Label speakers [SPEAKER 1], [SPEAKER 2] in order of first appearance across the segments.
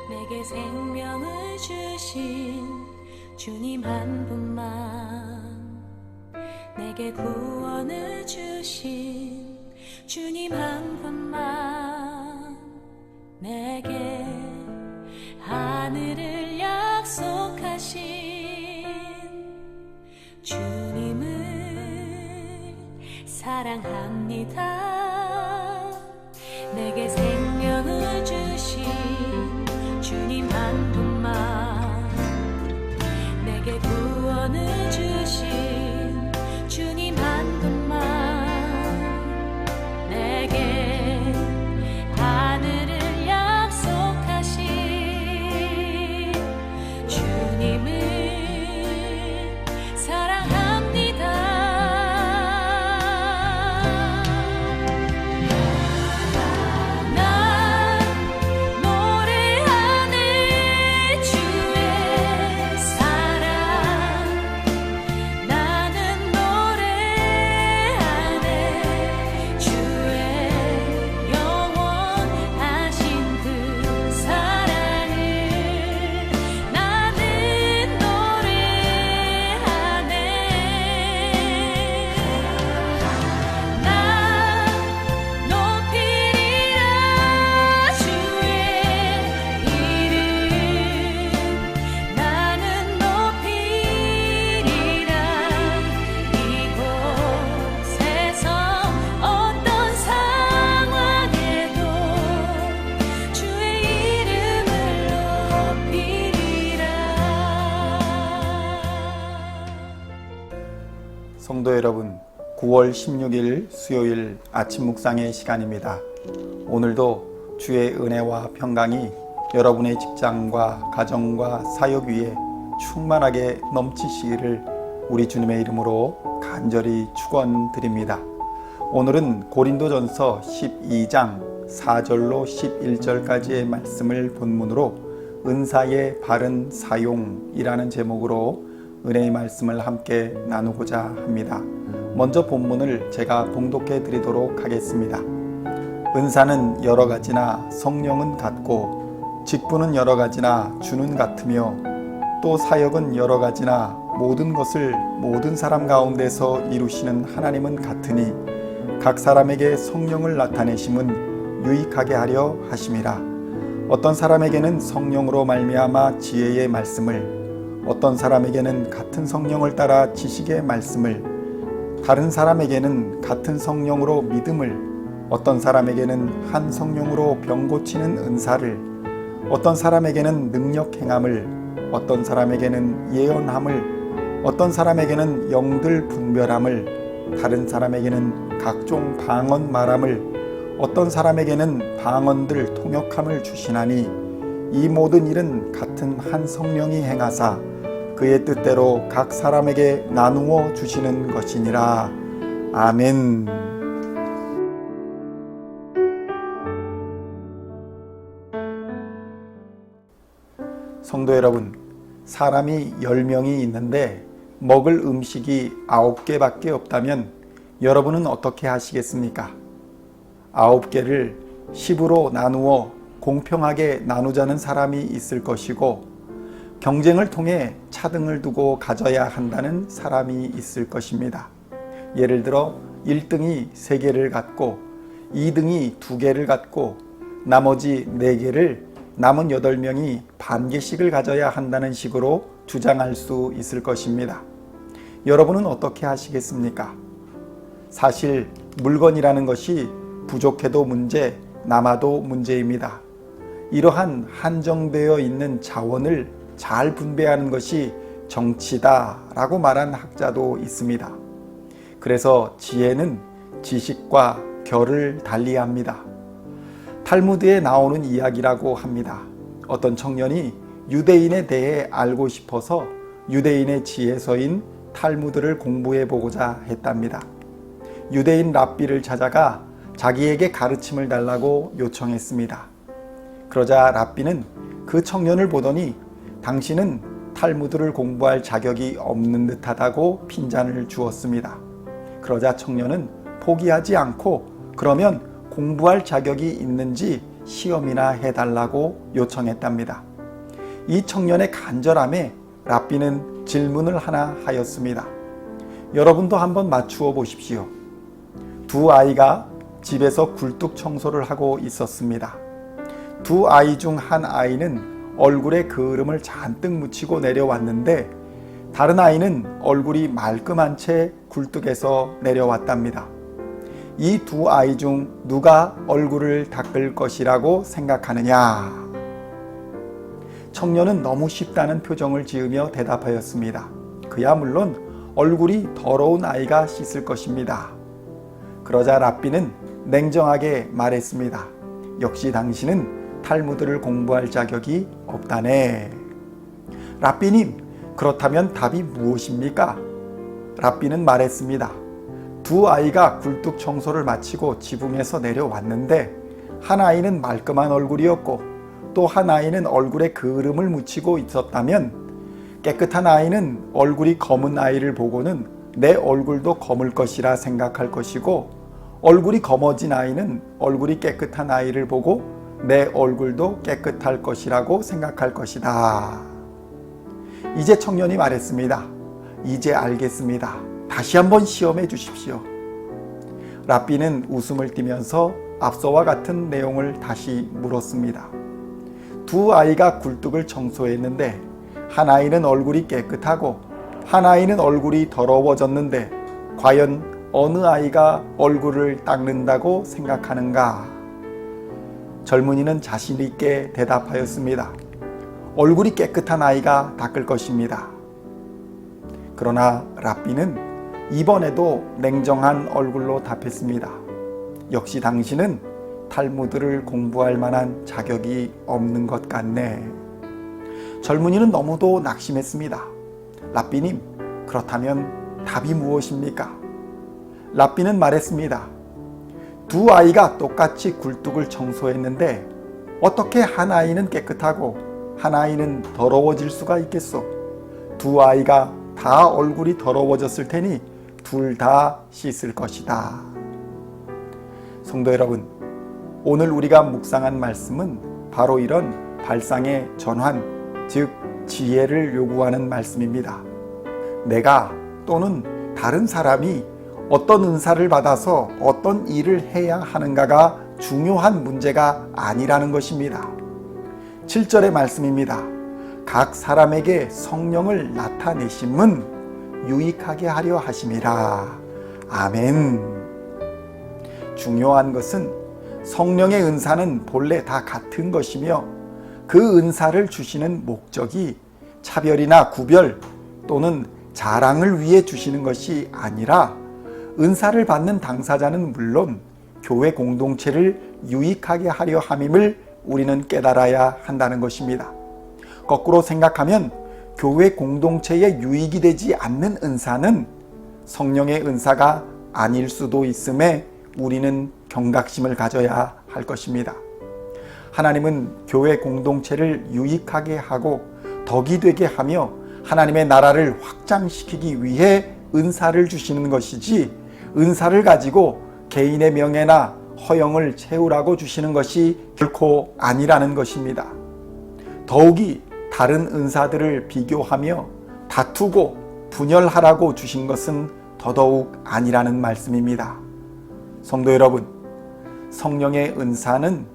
[SPEAKER 1] 내게 생명을 주신 주님 한 분만, 내게 구원을 주신 주님 한 분만, 내게 하늘을 약속하신 주님을 사랑합니다. 내게 생명을 주신 주님 한 분만, 내게 구원을 주신 주님 한 분만, 내게 하늘을 약속하신 주님을 사랑합니다.
[SPEAKER 2] 성도 여러분, 9월 16일 수요일 아침 묵상의 시간입니다. 오늘도 주의 은혜와 평강이 여러분의 직장과 가정과 사역 위에 충만하게 넘치시기를 우리 주님의 이름으로 간절히 축원드립니다. 오늘은 고린도전서 12장 4절로 11절까지의 말씀을 본문으로 은사의 바른 사용이라는 제목으로 은혜의 말씀을 함께 나누고자 합니다. 먼저 본문을 제가 봉독해 드리도록 하겠습니다. 은사는 여러 가지나 성령은 같고, 직분은 여러 가지나 주는 같으며, 또 사역은 여러 가지나 모든 것을 모든 사람 가운데서 이루시는 하나님은 같으니 각 사람에게 성령을 나타내심은 유익하게 하려 하심이라. 어떤 사람에게는 성령으로 말미암아 지혜의 말씀을, 어떤 사람에게는 같은 성령을 따라 지식의 말씀을, 다른 사람에게는 같은 성령으로 믿음을, 어떤 사람에게는 한 성령으로 병 고치는 은사를, 어떤 사람에게는 능력 행함을, 어떤 사람에게는 예언함을, 어떤 사람에게는 영들 분별함을, 다른 사람에게는 각종 방언 말함을, 어떤 사람에게는 방언들 통역함을 주시나니 이 모든 일은 같은 한 성령이 행하사 그의 뜻대로 각 사람에게 나누어 주시는 것이니라. 아멘. 성도 여러분, 사람이 10명이 있는데 먹을 음식이 9개밖에 없다면 여러분은 어떻게 하시겠습니까? 9개를 10으로 나누어 공평하게 나누자는 사람이 있을 것이고, 경쟁을 통해 차등을 두고 가져야 한다는 사람이 있을 것입니다. 예를 들어 1등이 3개를 갖고 2등이 2개를 갖고 나머지 4개를 남은 8명이 반 개씩을 가져야 한다는 식으로 주장할 수 있을 것입니다. 여러분은 어떻게 하시겠습니까? 사실 물건이라는 것이 부족해도 문제, 남아도 문제입니다. 이러한 한정되어 있는 자원을 잘 분배하는 것이 정치다라고 말한 학자도 있습니다. 그래서 지혜는 지식과 결을 달리합니다. 탈무드에 나오는 이야기라고 합니다. 어떤 청년이 유대인에 대해 알고 싶어서 유대인의 지혜서인 탈무드를 공부해 보고자 했답니다. 유대인 랍비를 찾아가 자기에게 가르침을 달라고 요청했습니다. 그러자 랍비는 그 청년을 보더니 당신은 탈무드를 공부할 자격이 없는 듯하다고 핀잔을 주었습니다. 그러자 청년은 포기하지 않고 그러면 공부할 자격이 있는지 시험이나 해달라고 요청했답니다. 이 청년의 간절함에 랍비는 질문을 하나 하였습니다. 여러분도 한번 맞추어 보십시오. 두 아이가 집에서 굴뚝 청소를 하고 있었습니다. 두 아이 중 한 아이는 얼굴에 거름을 잔뜩 묻히고 내려왔는데 다른 아이는 얼굴이 말끔한 채 굴뚝에서 내려왔답니다. 이 두 아이 중 누가 얼굴을 닦을 것이라고 생각하느냐? 청년은 너무 쉽다는 표정을 지으며 대답하였습니다. 그야 물론 얼굴이 더러운 아이가 씻을 것입니다. 그러자 랍비는 냉정하게 말했습니다. 역시 당신은 탈무드를 공부할 자격이 없다네. 랍비님, 그렇다면 답이 무엇입니까? 랍비는 말했습니다. 두 아이가 굴뚝 청소를 마치고 지붕에서 내려왔는데 한 아이는 말끔한 얼굴이었고 또 한 아이는 얼굴에 거름을 묻히고 있었다면 깨끗한 아이는 얼굴이 검은 아이를 보고는 내 얼굴도 검을 것이라 생각할 것이고 얼굴이 검어진 아이는 얼굴이 깨끗한 아이를 보고 내 얼굴도 깨끗할 것이라고 생각할 것이다. 이제 청년이 말했습니다. 이제 알겠습니다. 다시 한번 시험해 주십시오. 랍비는 웃음을 띠면서 앞서와 같은 내용을 다시 물었습니다. 두 아이가 굴뚝을 청소했는데 한 아이는 얼굴이 깨끗하고 한 아이는 얼굴이 더러워졌는데 과연 어느 아이가 얼굴을 닦는다고 생각하는가? 젊은이는 자신 있게 대답하였습니다. 얼굴이 깨끗한 아이가 닦을 것입니다. 그러나 랍비는 이번에도 냉정한 얼굴로 답했습니다. 역시 당신은 탈무드를 공부할 만한 자격이 없는 것 같네. 젊은이는 너무도 낙심했습니다. 랍비님, 그렇다면 답이 무엇입니까? 랍비는 말했습니다. 두 아이가 똑같이 굴뚝을 청소했는데 어떻게 한 아이는 깨끗하고 한 아이는 더러워질 수가 있겠소? 두 아이가 다 얼굴이 더러워졌을 테니 둘 다 씻을 것이다. 성도 여러분, 오늘 우리가 묵상한 말씀은 바로 이런 발상의 전환, 즉 지혜를 요구하는 말씀입니다. 내가 또는 다른 사람이 어떤 은사를 받아서 어떤 일을 해야 하는가가 중요한 문제가 아니라는 것입니다. 7절의 말씀입니다. 각 사람에게 성령을 나타내심은 유익하게 하려 하심이라. 아멘. 중요한 것은 성령의 은사는 본래 다 같은 것이며 그 은사를 주시는 목적이 차별이나 구별 또는 자랑을 위해 주시는 것이 아니라 은사를 받는 당사자는 물론 교회 공동체를 유익하게 하려 함임을 우리는 깨달아야 한다는 것입니다. 거꾸로 생각하면 교회 공동체에 유익이 되지 않는 은사는 성령의 은사가 아닐 수도 있음에 우리는 경각심을 가져야 할 것입니다. 하나님은 교회 공동체를 유익하게 하고 덕이 되게 하며 하나님의 나라를 확장시키기 위해 은사를 주시는 것이지 은사를 가지고 개인의 명예나 허영을 채우라고 주시는 것이 결코 아니라는 것입니다. 더욱이 다른 은사들을 비교하며 다투고 분열하라고 주신 것은 더더욱 아니라는 말씀입니다. 성도 여러분, 성령의 은사는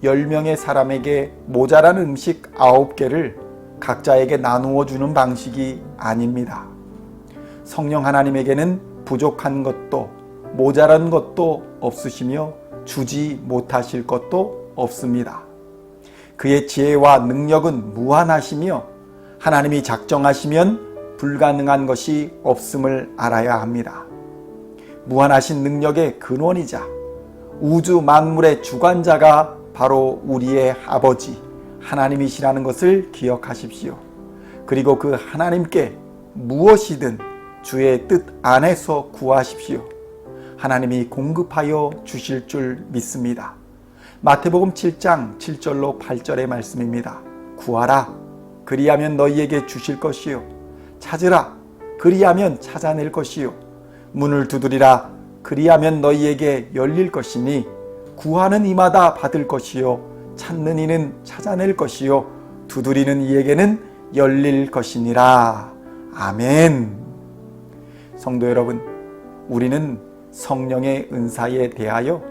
[SPEAKER 2] 10명의 사람에게 모자란 음식 9개를 각자에게 나누어 주는 방식이 아닙니다. 성령 하나님에게는 부족한 것도 모자란 것도 없으시며 주지 못하실 것도 없습니다. 그의 지혜와 능력은 무한하시며 하나님이 작정하시면 불가능한 것이 없음을 알아야 합니다. 무한하신 능력의 근원이자 우주 만물의 주관자가 바로 우리의 아버지 하나님이시라는 것을 기억하십시오. 그리고 그 하나님께 무엇이든 주의 뜻 안에서 구하십시오. 하나님이 공급하여 주실 줄 믿습니다. 마태복음 7장 7절로 8절의 말씀입니다. 구하라, 그리하면 너희에게 주실 것이요. 찾으라, 그리하면 찾아낼 것이요. 문을 두드리라, 그리하면 너희에게 열릴 것이니 구하는 이마다 받을 것이요. 찾는 이는 찾아낼 것이요 두드리는 이에게는 열릴 것이니라. 아멘. 성도 여러분, 우리는 성령의 은사에 대하여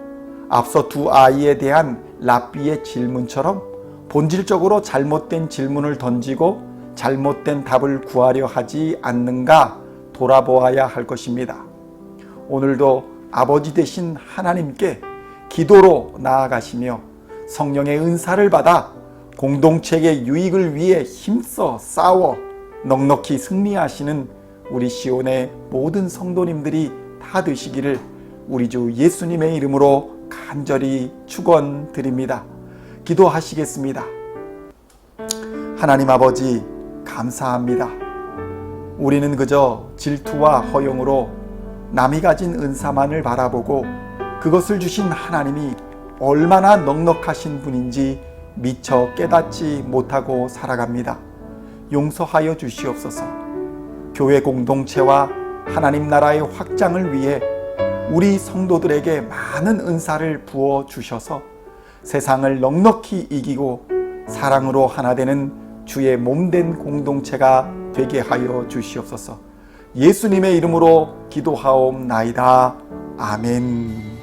[SPEAKER 2] 앞서 두 아이에 대한 랍비의 질문처럼 본질적으로 잘못된 질문을 던지고 잘못된 답을 구하려 하지 않는가 돌아보아야 할 것입니다. 오늘도 아버지 되신 하나님께 기도로 나아가시며 성령의 은사를 받아 공동체의 유익을 위해 힘써 싸워 넉넉히 승리하시는 우리 시온의 모든 성도님들이 다 되시기를 우리 주 예수님의 이름으로 간절히 축원드립니다. 기도하시겠습니다. 하나님 아버지, 감사합니다. 우리는 그저 질투와 허영으로 남이 가진 은사만을 바라보고 그것을 주신 하나님이 얼마나 넉넉하신 분인지 미처 깨닫지 못하고 살아갑니다. 용서하여 주시옵소서. 교회 공동체와 하나님 나라의 확장을 위해 우리 성도들에게 많은 은사를 부어 주셔서 세상을 넉넉히 이기고 사랑으로 하나 되는 주의 몸된 공동체가 되게 하여 주시옵소서. 예수님의 이름으로 기도하옵나이다. 아멘.